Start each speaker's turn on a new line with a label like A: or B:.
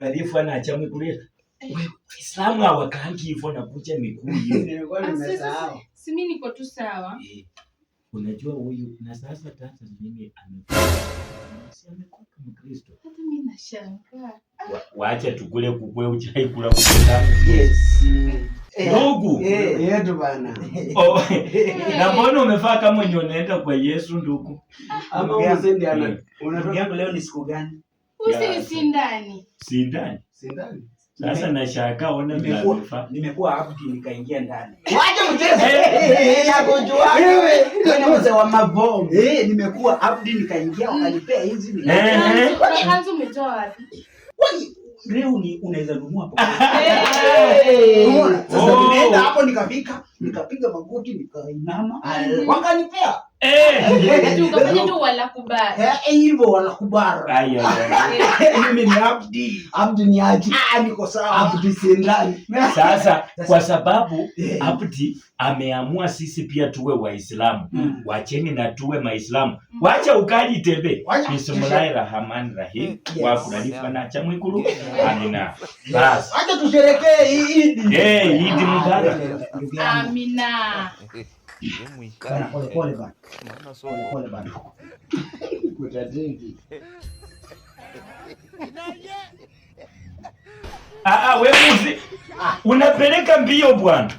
A: Karifu anaacha mikulia. Wewe Islamu hawakangi hivyo na kucha miguu hivi.
B: Nimesahau. Si mimi niko tu sawa.
A: Unajua huyu na sasa tata mimi amekuwa kama Kristo.
B: Hata mimi nashangaa.
A: Waacha tukule kukwe uchai kula kukula.
C: Yes.
A: Ndugu.
C: Yetu bana.
A: Na mbona umefaa kama mwenye unaenda kwa Yesu ndugu?
C: Ama unasendi ana. Unatoka yangu leo ni siku gani?
B: Sindani.
C: Sindani.
A: Sasa nashaka ona bila vifaa.
C: Nimekuwa abdi nikaingia ndani. Wacha mchezo. Yagonjwa wewe. Wewe mzee wa mabomu. Nimekuwa abdi nikaingia wakanipea hizi.
B: Hanzo umetoa wapi?
C: Leo ni unaweza nunua hapo. Unaona? Sasa nimeenda hapo nikapiga magoti nikainama. Wakanipea.
B: Tukafanya tu wala kubara.
C: Hivyo wala kubara. Mimi ni abdi ni aje? Niko sawa. Abdi sindani.
A: Sasa kwa sababu abdi ameamua sisi pia tuwe Waislamu. Wacheni na tuwe Maislamu. Wacha ukali tembe. Bismillahirrahmanirrahim. Wa kunalifa na cha mwikulu. Amina. Bas.
C: Acha tusherekee Eid.
A: Eid Mubarak.
B: Amina.
C: Pole bana. Kutadingi.
A: Wewe unapeleka mbio bwana.